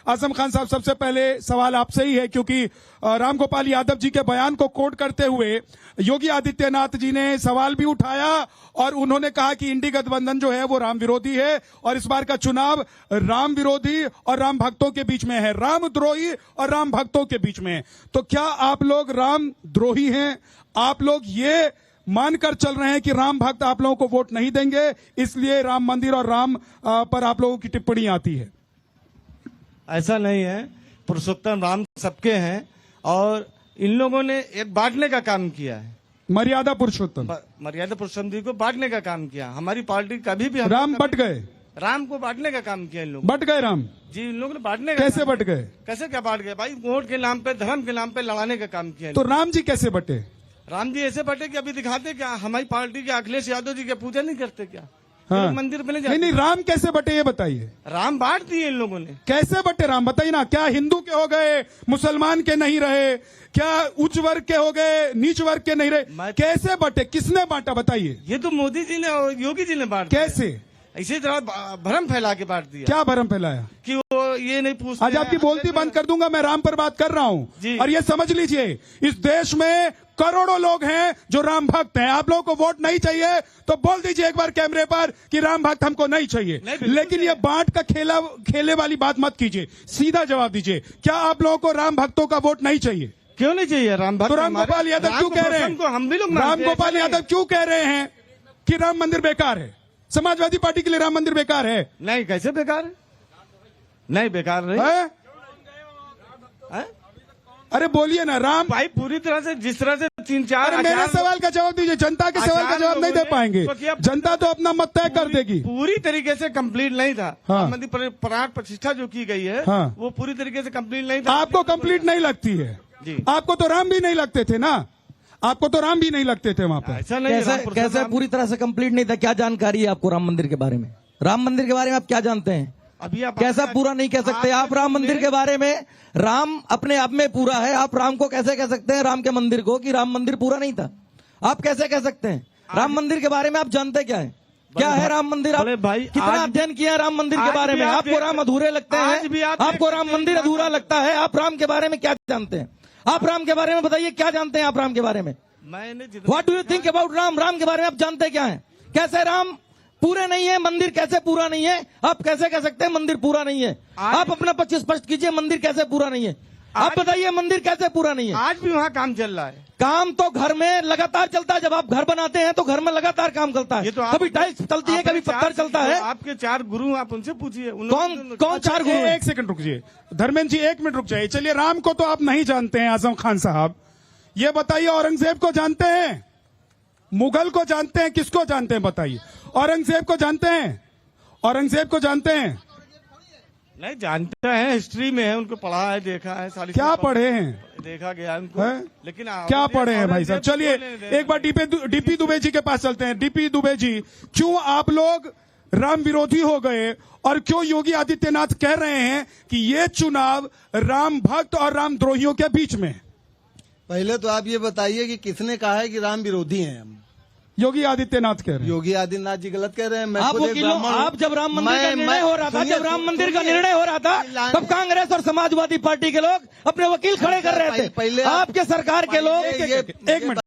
आजम खान साहब, सबसे पहले सवाल आपसे ही है, क्योंकि रामगोपाल यादव जी के बयान को कोट करते हुए योगी आदित्यनाथ जी ने सवाल भी उठाया और उन्होंने कहा कि इंडी गठबंधन जो है वो राम विरोधी है और इस बार का चुनाव राम विरोधी और राम भक्तों के बीच में है, रामद्रोही और राम भक्तों के बीच में है। तो क्या आप लोग राम द्रोही हैं? आप लोग ये मानकर चल रहे हैं कि राम भक्त आप लोगों को वोट नहीं देंगे, इसलिए राम मंदिर और राम पर आप लोगों की टिप्पणी आती है? ऐसा नहीं है। पुरुषोत्तम राम सबके हैं और इन लोगों ने एक बांटने का काम किया है। मर्यादा पुरुषोत्तम जी को बांटने का काम किया। हमारी पार्टी कभी भी राम बट गए, राम को बांटने का काम किया इन लोगों। बट गए राम जी, इन लोगों ने बांटने का। कैसे बट गए? कैसे क्या बांट गए भाई? वोट के नाम पे, धर्म के नाम पे लड़ाने का काम किया। तो राम जी कैसे बटे? राम जी ऐसे बटे कि अभी दिखाते क्या हमारी पार्टी के अखिलेश यादव जी की पूजा नहीं करते क्या? हाँ। मंदिर पे नहीं जाते? नहीं, राम कैसे बटे ये बताइए। राम बांट दिए इन लोगों ने। कैसे बटे राम बताइए ना। क्या हिंदू के हो गए, मुसलमान के नहीं रहे? क्या उच्च वर्ग के हो गए, नीच वर्ग के नहीं रहे? कैसे बटे? किसने बांटा बताइए? ये तो मोदी जी ने और योगी जी ने बांट। कैसे? इसी तरह भ्रम फैला के बांट दिया। क्या भ्रम फैलाया? कि वो ये नहीं पूछते। आज आपकी बोलती बंद कर दूंगा, मैं राम पर बात कर रहा हूं। और ये समझ लीजिए, इस देश में करोड़ों लोग हैं जो राम भक्त हैं। आप लोगों को वोट नहीं चाहिए तो बोल दीजिए एक बार कैमरे पर कि राम भक्त हमको नहीं चाहिए। लेकिन ये बांट का खेले वाली बात मत कीजिए, सीधा जवाब दीजिए, क्या आप लोगों को राम भक्तों का वोट नहीं चाहिए? क्यों नहीं चाहिए राम भक्त? तो रामगोपाल यादव क्यों कह रहे हैं, हम भी लोग रामगोपाल यादव क्यों कह रहे हैं कि राम मंदिर बेकार है? समाजवादी पार्टी के लिए राम मंदिर बेकार है? नहीं, कैसे बेकार है? नहीं बेकार नहीं है? अरे बोलिए ना राम भाई, पूरी तरह से जिस तरह से 3-4 मेरे सवाल का जवाब दीजिए। जनता के सवाल का जवाब नहीं दे पाएंगे, जनता तो अपना मत तय कर देगी। पूरी तरीके से कंप्लीट नहीं था। हाँ। मंदिर प्राण प्रतिष्ठा जो की गई है, हाँ। वो पूरी तरीके से कंप्लीट नहीं था। आपको कंप्लीट नहीं लगती है? आपको तो राम भी नहीं लगते थे ना, आपको तो राम भी नहीं लगते थे वहाँ पर। ऐसा नहीं। कैसे पूरी तरह से कंप्लीट नहीं था? क्या जानकारी है आपको राम मंदिर के बारे में? राम मंदिर के बारे में आप क्या जानते हैं? अभी आप कैसा पूरा नहीं कह सकते आप राम मंदिर के बारे में? राम अपने आप में पूरा है, आप राम को कैसे कह सकते हैं, राम के मंदिर को, कि राम मंदिर पूरा नहीं था? आप कैसे कह सकते हैं? राम मंदिर के बारे में आप जानते क्या है? क्या है राम मंदिर? आप भाई कितना अध्ययन किया राम मंदिर के बारे में? आपको राम अधूरे लगते हैं? आपको राम मंदिर अधूरा लगता है? आप राम के बारे में क्या जानते हैं? आप राम के बारे में बताइए, क्या जानते हैं आप राम के बारे में? What do you think about Ram? Ram के बारे में आप जानते क्या है? कैसे राम पूरे नहीं है? मंदिर कैसे पूरा नहीं है? आप कैसे कह सकते हैं मंदिर पूरा नहीं है? आप अपना पक्ष स्पष्ट कीजिए, मंदिर कैसे पूरा नहीं है? आप बताइए मंदिर कैसे पूरा नहीं है? आज भी वहाँ काम चल रहा है। काम तो घर में लगातार चलता है। जब आप घर बनाते हैं तो घर में लगातार काम चलता है। कभी टाइल्स चलती है, कभी पत्थर चलता है। आपके 4 गुरु, आप उनसे पूछिए। कौन 4 गुरु? एक सेकंड रुकिए धर्मेंद्र जी, 1 मिनट रुक जाइए। चलिए, राम को तो आप नहीं जानते हैं आजम खान साहब, ये बताइए औरंगजेब को जानते हैं, मुगल को जानते हैं, किसको जानते हैं बताइए? औरंगजेब को जानते हैं? औरंगजेब को जानते हैं? नहीं जानते हैं, हिस्ट्री में है, उनको पढ़ा है, देखा है। क्या पढ़े हैं? देखा गया उनको, लेकिन क्या पढ़े हैं भाई साहब? चलिए एक बार डीपी दुबे जी के पास चलते हैं। डीपी दुबे जी, क्यों आप लोग राम विरोधी हो गए और क्यों योगी आदित्यनाथ कह रहे हैं कि ये चुनाव राम भक्त और राम द्रोहियों के बीच में? पहले तो आप ये बताइए कि किसने कहा है कि राम विरोधी हैं हम? योगी आदित्यनाथ कह रहे हैं। योगी आदित्यनाथ जी गलत कह रहे हैं। मैं आप जब राम मंदिर का निर्णय हो रहा था, जब राम मंदिर का निर्णय हो रहा था, तब कांग्रेस और समाजवादी पार्टी के लोग अपने वकील खड़े कर रहे थे। पहले आपके सरकार के लोग एक मिनट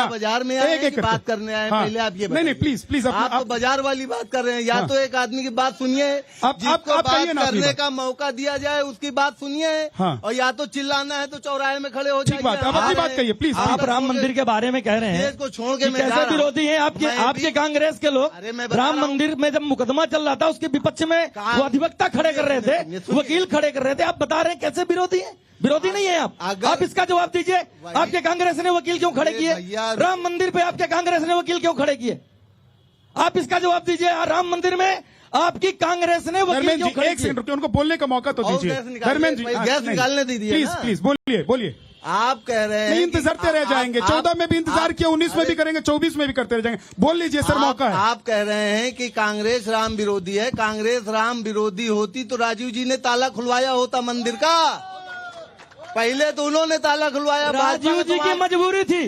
बाजार में आए कि बात करने आए? पहले आप ये नहीं प्लीज आप तो बाजार वाली बात कर रहे हैं। या तो एक आदमी की बात सुनिए, जिसको बात करने का मौका दिया जाए उसकी बात सुनिए, और या तो चिल्लाना है तो चौराहे में खड़े हो जाइए। अपनी बात कहिए प्लीज। आप राम मंदिर के बारे में कह रहे हैं, इसको छोड़ के मैं कैसे विरोधी हैं आपके कांग्रेस के लोग? राम मंदिर में जब मुकदमा चल रहा था, उसके विपक्ष में वो अधिवक्ता खड़े कर रहे थे, वकील खड़े कर रहे थे। आप बता रहे हैं कैसे विरोधी हैं? विरोधी नहीं है आप इसका जवाब दीजिए। आपके कांग्रेस ने वकील क्यों खड़े किए? राम मंदिर पे आपके कांग्रेस ने वकील क्यों खड़े किए? आप इसका जवाब दीजिए। राम मंदिर में आपकी कांग्रेस ने वकील क्यों खड़े किए? एक सेकंड रुकिए, उनको बोलने का मौका तो दीजिए। धर्मेंद्र जी, गैस निकालने दीजिए। प्लीज बोलिए। आप कह रहे हैं इंतजार रह जाएंगे। 14 में भी इंतजार किया, 19 में भी करेंगे, 24 में भी करते रह जाएंगे। बोल लीजिए सर, मौका है। आप कह रहे हैं कि कांग्रेस राम विरोधी है। कांग्रेस राम विरोधी होती तो राजीव जी ने ताला खुलवाया होता मंदिर का। पहले तो उन्होंने ताला खुलवाया। राजीव जी की मजबूरी थी।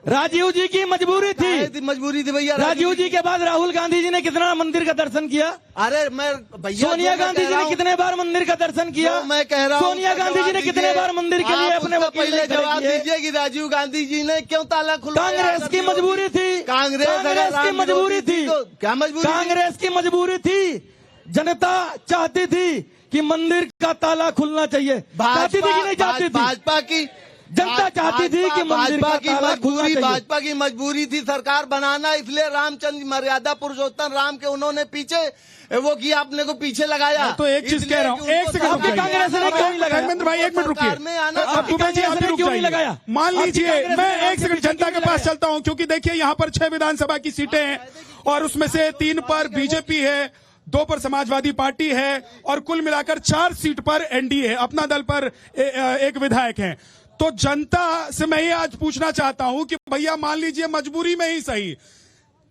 राजीव जी की मजबूरी थी। मजबूरी थी भैया। राजीव जी के बाद राहुल गांधी जी ने कितना मंदिर का दर्शन किया? अरे मैं भैया, सोनिया गांधी जी ने कितने बार मंदिर का दर्शन किया? मैं कह रहा हूँ, सोनिया गांधी जी ने कितने बार मंदिर के लिए अपने वकील पहले जवाब दीजिए कि राजीव गांधी जी ने क्यों ताला खुलवाया? कांग्रेस की मजबूरी थी। कांग्रेस की मजबूरी थी। क्या मजबूरी? कांग्रेस की मजबूरी थी। जनता चाहती थी कि मंदिर का ताला खुलना चाहिए। चाहती थी कि नहीं चाहती थी? भाजपा की जनता चाहती थी कि मंदिर का ताला खुलना चाहिए। भाजपा की मजबूरी थी सरकार बनाना, इसलिए रामचंद्र मर्यादा पुरुषोत्तम राम के उन्होंने पीछे वो किया, अपने को पीछे लगाया। तो एक चीज कह रहा हूँ, एक सेकंड कांग्रेस ने क्यों नहीं लगाया? धर्मेंद्र भाई एक मिनट रुकिए, क्यों नहीं लगाया? मान लीजिए मैं एक सेकंड जनता के पास चलता हूं, क्योंकि देखिए यहाँ पर 6 विधानसभा की सीटें हैं और उसमें से 3 पर बीजेपी है, 2 पर समाजवादी पार्टी है और कुल मिलाकर 4 सीट पर एनडीए है, अपना दल पर एक विधायक है। तो जनता से मैं ये आज पूछना चाहता हूं कि भैया मान लीजिए मजबूरी में ही सही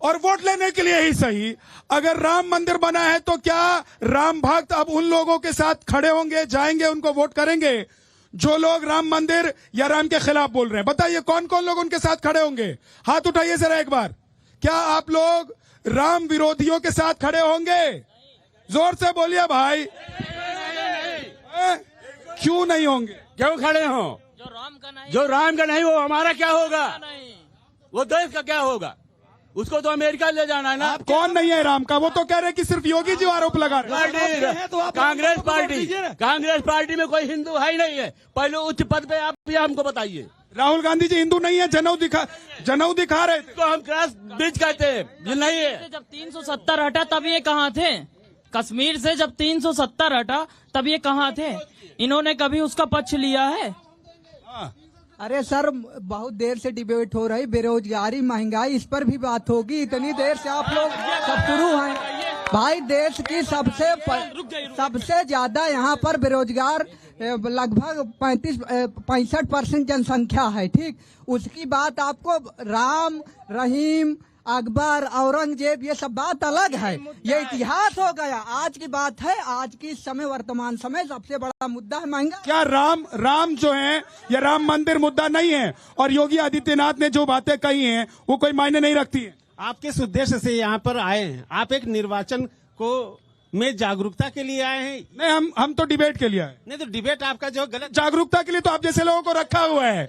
और वोट लेने के लिए ही सही, अगर राम मंदिर बना है तो क्या राम भक्त अब उन लोगों के साथ खड़े होंगे, जाएंगे, उनको वोट करेंगे जो लोग राम मंदिर या राम के खिलाफ बोल रहे हैं? बताइए कौन कौन लोग उनके साथ खड़े होंगे? हाथ उठाइए जरा एक बार। क्या आप लोग राम विरोधियों के साथ खड़े होंगे? जोर से बोलिए भाई। क्यों नहीं होंगे? क्यों खड़े हो? जो राम का नहीं वो हमारा क्या होगा? वो देश का क्या होगा? उसको तो अमेरिका ले जाना है ना। आप कौन नहीं है राम का? वो तो कह रहे कि सिर्फ योगी जी आरोप लगा रहे हैं। कांग्रेस पार्टी में कोई हिंदू है ही नहीं है। पहले उच्च पद पे आप ये हमको बताइए। राहुल गांधी जी हिंदू नहीं है, जनेऊ दिखा रहे थे। तो हम क्रॉस ब्रिज कहते हैं, ये नहीं है। जब 370 हटा तब ये कहाँ थे? कश्मीर से जब 370 हटा तब ये कहाँ थे? इन्होंने कभी उसका पक्ष लिया है? अरे सर, बहुत देर से डिबेट हो रही, बेरोजगारी, महंगाई, इस पर भी बात होगी। इतनी देर से आप लोग सब शुरू हैं। भाई देश की सबसे ज्यादा यहाँ पर बेरोजगार लगभग 65% जनसंख्या है, ठीक। उसकी बात आपको राम, रहीम, अकबर, औरंगजेब, ये सब बात अलग है, ये इतिहास हो गया। आज की बात है, आज की समय, वर्तमान समय सबसे बड़ा मुद्दा है महंगाई। क्या राम जो है या राम मंदिर मुद्दा नहीं है? और योगी आदित्यनाथ ने जो बातें कही हैं वो कोई मायने नहीं रखती है? आप किस उद्देश्य से यहाँ पर आए हैं? आप एक निर्वाचन को में जागरूकता के लिए आए हैं? नहीं, हम तो डिबेट के लिए आए। नहीं तो डिबेट आपका जो गलत। जागरूकता के लिए तो आप जैसे लोगों को रखा हुआ है,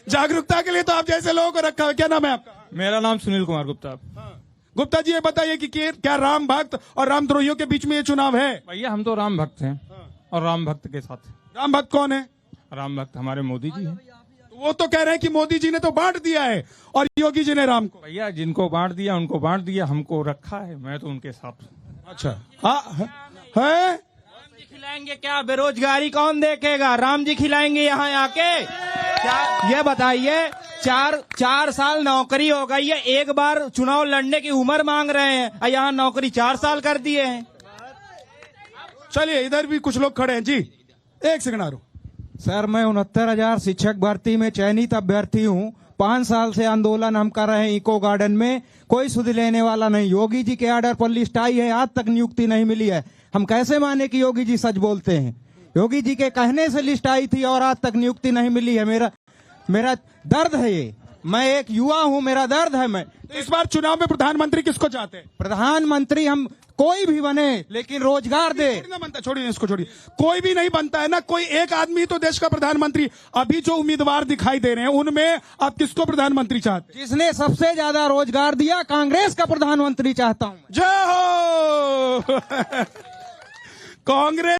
जागरूकता के लिए तो आप जैसे लोगों को रखा हुआ है। क्या नाम है आपका? मेरा नाम सुनील कुमार गुप्ता। गुप्ता जी ये बताइए कि क्या राम भक्त और रामद्रोहियों के बीच में ये चुनाव है? भैया हम तो राम भक्त हैं और राम भक्त के साथ। राम भक्त कौन है? राम भक्त हमारे मोदी जी हैं। वो तो कह रहे हैं कि मोदी जी ने तो बांट दिया है और योगी जी ने राम को। भैया जिनको बांट दिया उनको बांट दिया, हमको रखा है, मैं तो उनके साथ। अच्छा है? खिलाएंगे क्या? बेरोजगारी कौन देखेगा? राम जी खिलाएंगे यहाँ आके? ये बताइए, 4 साल नौकरी हो गई है, एक बार चुनाव लड़ने की उम्र मांग रहे हैं और यहाँ नौकरी 4 साल कर दिए हैं। चलिए इधर भी कुछ लोग खड़े हैं जी, एक सेकंड आ रहा हूं। सर मैं 69,000 शिक्षक भर्ती में चयनित अभ्यर्थी हूं। 5 साल से आंदोलन हम कर रहे हैं इको गार्डन में, कोई सुध लेने वाला नहीं। योगी जी के आर्डर पर लिस्ट आई है, आज तक नियुक्ति नहीं मिली है। हम कैसे माने कि योगी जी सच बोलते हैं? योगी जी के कहने से लिस्ट आई थी और आज तक नियुक्ति नहीं मिली है। मेरा दर्द है ये, मैं एक युवा हूं, मेरा दर्द है। मैं तो इस बार चुनाव में प्रधानमंत्री किसको चाहते हैं? प्रधानमंत्री हम कोई भी बने लेकिन रोजगार दे। छोड़िए इसको, छोड़िए। कोई भी नहीं बनता है ना, कोई एक आदमी तो देश का प्रधानमंत्री। अभी जो उम्मीदवार दिखाई दे रहे हैं उनमें आप किसको प्रधानमंत्री चाहते हैं? जिसने सबसे ज्यादा रोजगार दिया, कांग्रेस का प्रधानमंत्री चाहता हूं। जय हो कांग्रेस।